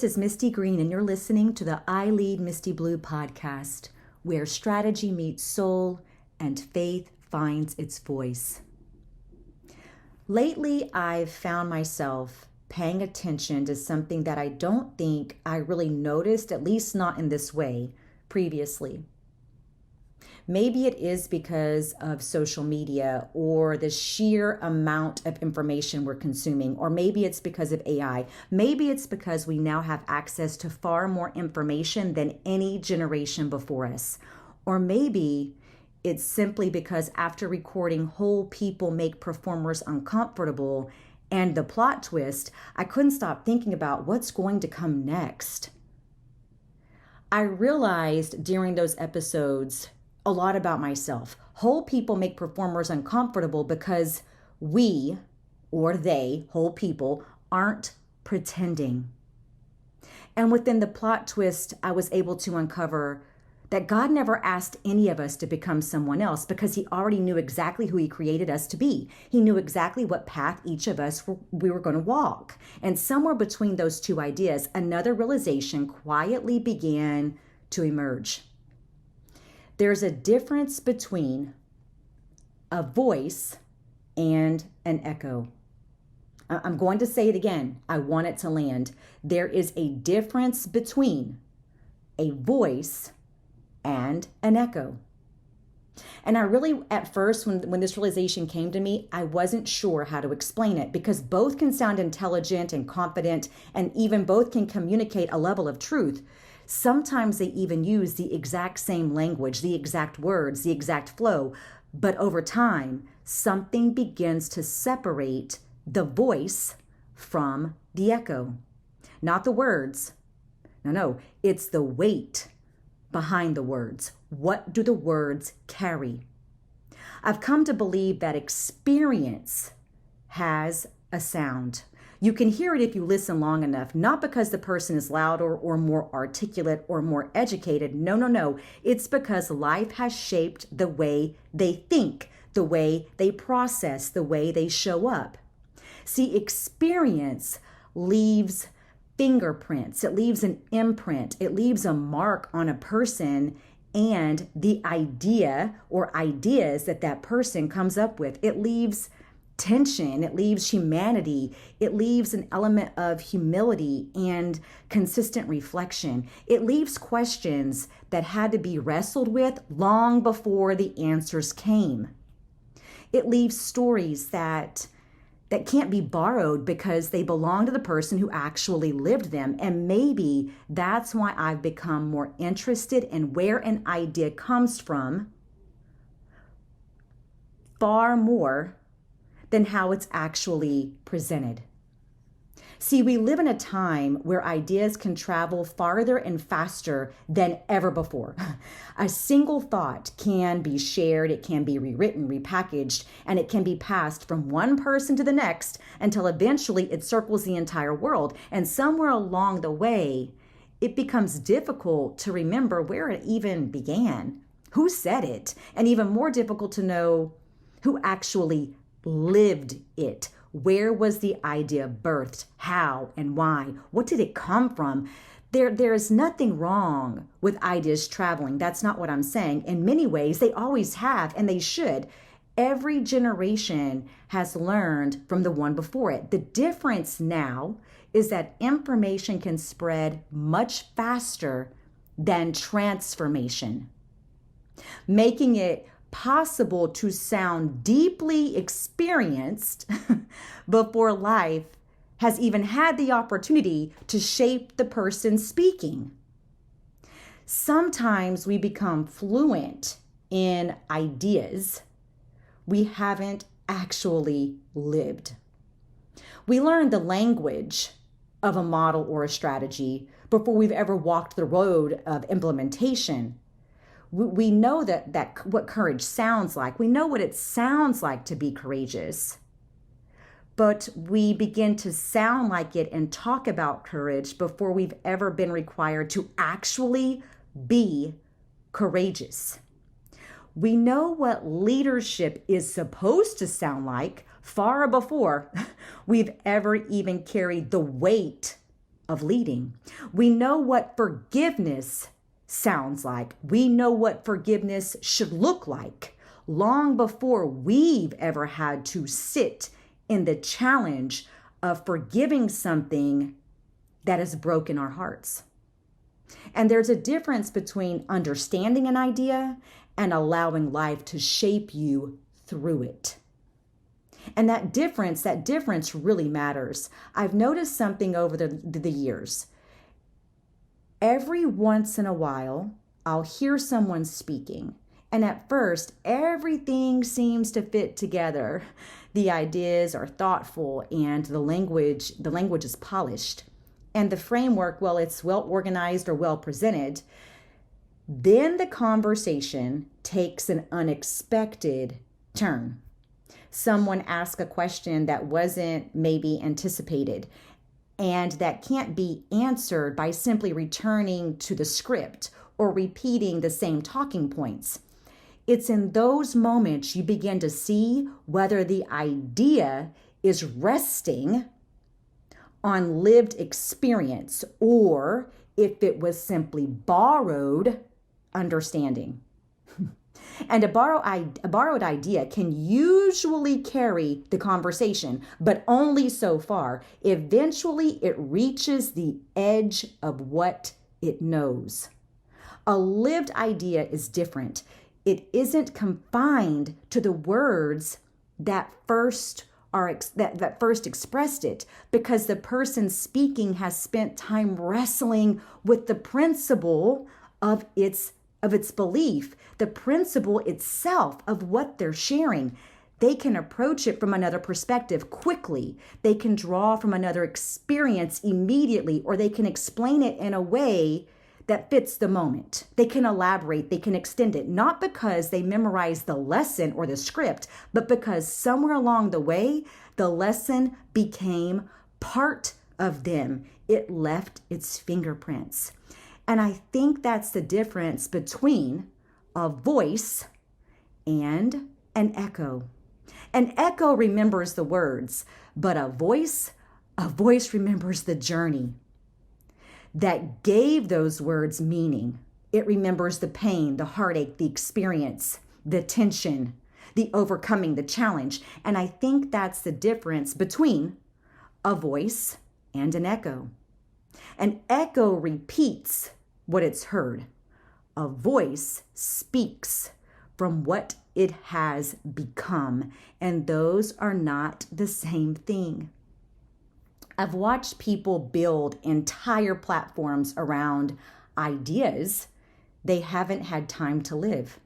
this is Misti Green, and you're listening to the I Lead Misty Blue podcast, where strategy meets soul and faith finds its voice. Lately, I've found myself paying attention to something that I don't think I really noticed, at least not in this way, previously. Maybe it is because of social media or the sheer amount of information we're consuming, or maybe it's because of AI. Maybe it's because we now have access to far more information than any generation before us. Or maybe it's simply because after recording Whole People Make Performers Uncomfortable and the plot twist, I couldn't stop thinking about what's going to come next. I realized during those episodes a lot about myself. Whole people make performers uncomfortable because we, or they, whole people, aren't pretending. And within the plot twist, I was able to uncover that God never asked any of us to become someone else because he already knew exactly who he created us to be. He knew exactly what path each of us we were going to walk. And somewhere between those two ideas, another realization quietly began to emerge. There's a difference between a voice and an echo. I'm going to say it again. I want it to land. There is a difference between a voice and an echo. And I really, at first, when this realization came to me, I wasn't sure how to explain it because both can sound intelligent and confident, and even both can communicate a level of truth. Sometimes they even use the exact same language, the exact words, the exact flow. But over time, something begins to separate the voice from the echo. Not the words. No, it's the weight behind the words. What do the words carry? I've come to believe that experience has a sound. You can hear it if you listen long enough, not because the person is louder or more articulate or more educated. No. It's because life has shaped the way they think, the way they process, the way they show up. See, experience leaves fingerprints. It leaves an imprint. It leaves a mark on a person and the idea or ideas that person comes up with. It leaves tension, it leaves humanity, it leaves an element of humility and consistent reflection. It leaves questions that had to be wrestled with long before the answers came. It leaves stories that can't be borrowed because they belong to the person who actually lived them. And maybe that's why I've become more interested in where an idea comes from far more than how it's actually presented. See, we live in a time where ideas can travel farther and faster than ever before. A single thought can be shared, it can be rewritten, repackaged, and it can be passed from one person to the next until eventually it circles the entire world. And somewhere along the way, it becomes difficult to remember where it even began, who said it, and even more difficult to know who actually lived it. Where was the idea birthed? How and why? What did it come from? There is nothing wrong with ideas traveling. That's not what I'm saying. In many ways, they always have, and they should. Every generation has learned from the one before it. The difference now is that information can spread much faster than transformation, making it possible to sound deeply experienced before life has even had the opportunity to shape the person speaking. Sometimes we become fluent in ideas we haven't actually lived. We learn the language of a model or a strategy before we've ever walked the road of implementation. We know that what courage sounds like. We know what it sounds like to be courageous. But we begin to sound like it and talk about courage before we've ever been required to actually be courageous. We know what leadership is supposed to sound like far before we've ever even carried the weight of leading. We know what forgiveness sounds like. We know what forgiveness should look like long before we've ever had to sit in the challenge of forgiving something that has broken our hearts. And there's a difference between understanding an idea and allowing life to shape you through it. And that difference really matters. I've noticed something over the years. Every once in a while, I'll hear someone speaking, and at first, everything seems to fit together. The ideas are thoughtful, and the language is polished. And the framework, well, it's well organized or well presented. Then the conversation takes an unexpected turn. Someone asks a question that wasn't maybe anticipated, and that can't be answered by simply returning to the script or repeating the same talking points. It's in those moments you begin to see whether the idea is resting on lived experience or if it was simply borrowed understanding. And a borrowed idea can usually carry the conversation, but only so far. Eventually, it reaches the edge of what it knows. A lived idea is different. It isn't confined to the words that first expressed it, because the person speaking has spent time wrestling with the principle of its belief, the principle itself of what they're sharing. They can approach it from another perspective quickly. They can draw from another experience immediately, or they can explain it in a way that fits the moment. They can elaborate, they can extend it, not because they memorized the lesson or the script, but because somewhere along the way, the lesson became part of them. It left its fingerprints. And I think that's the difference between a voice and an echo. An echo remembers the words, but a voice remembers the journey that gave those words meaning. It remembers the pain, the heartache, the experience, the tension, the overcoming, the challenge. And I think that's the difference between a voice and an echo. An echo repeats what it's heard. A voice speaks from what it has become, and those are not the same thing. I've watched people build entire platforms around ideas they haven't had time to live.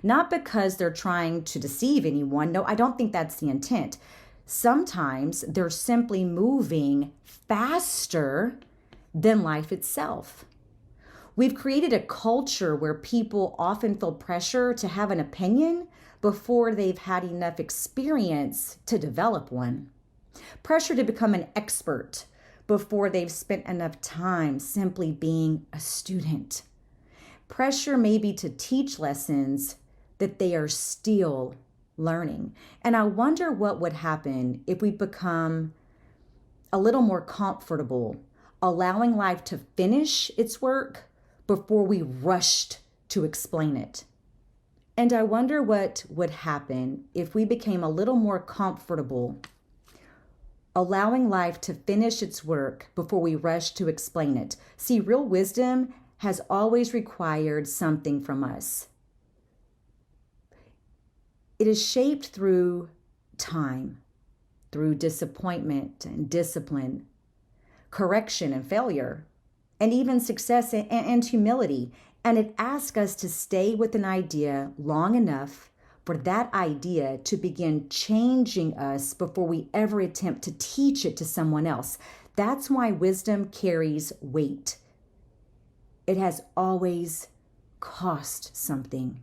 Not because they're trying to deceive anyone. No, I don't think that's the intent. Sometimes they're simply moving faster than life itself. We've created a culture where people often feel pressure to have an opinion before they've had enough experience to develop one. Pressure to become an expert before they've spent enough time simply being a student. Pressure maybe to teach lessons that they are still learning. And I wonder what would happen if we become a little more comfortable allowing life to finish its work before we rushed to explain it. And I wonder what would happen if we became a little more comfortable allowing life to finish its work before we rush to explain it. See, real wisdom has always required something from us. It is shaped through time, through disappointment and discipline, correction and failure, and even success and humility. And it asks us to stay with an idea long enough for that idea to begin changing us before we ever attempt to teach it to someone else. That's why wisdom carries weight. It has always cost something.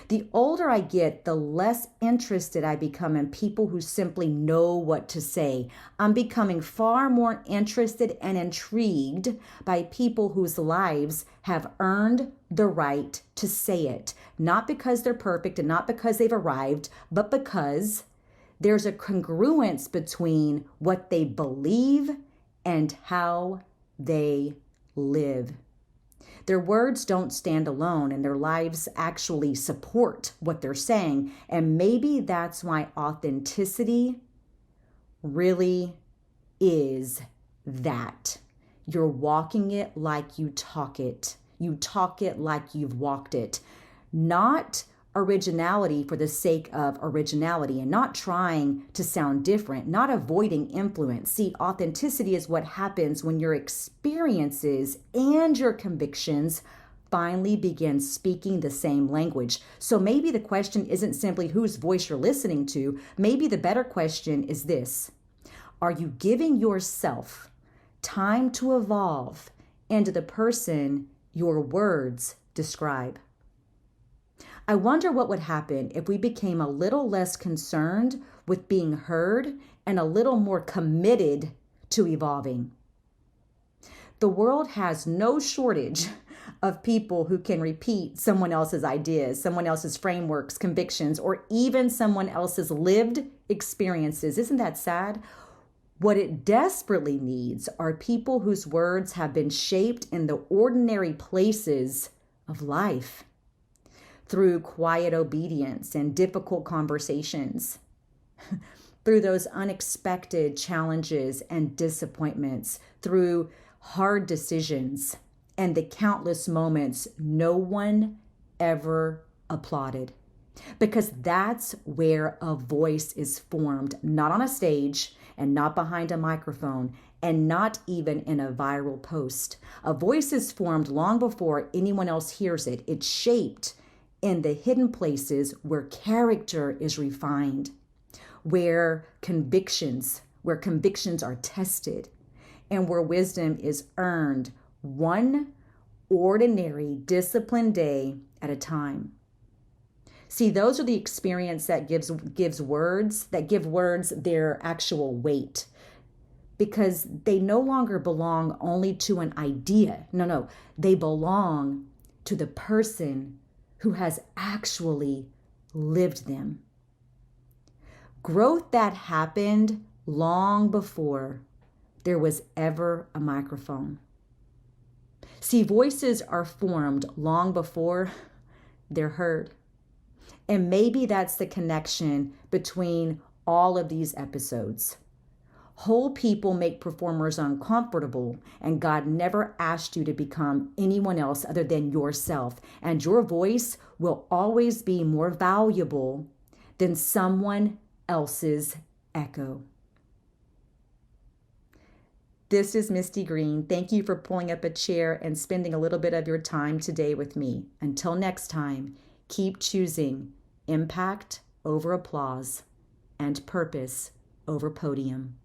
The older I get, the less interested I become in people who simply know what to say. I'm becoming far more interested and intrigued by people whose lives have earned the right to say it. Not because they're perfect and not because they've arrived, but because there's a congruence between what they believe and how they live. Their words don't stand alone, and their lives actually support what they're saying. And maybe that's why authenticity really is that. You're walking it like you talk it. You talk it like you've walked it. Not originality for the sake of originality, and not trying to sound different, not avoiding influence. See, authenticity is what happens when your experiences and your convictions finally begin speaking the same language. So maybe the question isn't simply whose voice you're listening to. Maybe the better question is this: are you giving yourself time to evolve into the person your words describe? I wonder what would happen if we became a little less concerned with being heard and a little more committed to evolving. The world has no shortage of people who can repeat someone else's ideas, someone else's frameworks, convictions, or even someone else's lived experiences. Isn't that sad? What it desperately needs are people whose words have been shaped in the ordinary places of life, through quiet obedience and difficult conversations, through those unexpected challenges and disappointments, through hard decisions and the countless moments no one ever applauded. Because that's where a voice is formed, not on a stage and not behind a microphone and not even in a viral post. A voice is formed long before anyone else hears it. It's shaped in the hidden places where character is refined, where convictions are tested, and where wisdom is earned one ordinary disciplined day at a time. See, those are the experience that give words their actual weight, because they no longer belong only to an idea. No, they belong to the person who has actually lived them. Growth that happened long before there was ever a microphone. See, voices are formed long before they're heard. And maybe that's the connection between all of these episodes. Whole people make performers uncomfortable, and God never asked you to become anyone else other than yourself. And your voice will always be more valuable than someone else's echo. This is Misti Green. Thank you for pulling up a chair and spending a little bit of your time today with me. Until next time, keep choosing impact over applause and purpose over podium.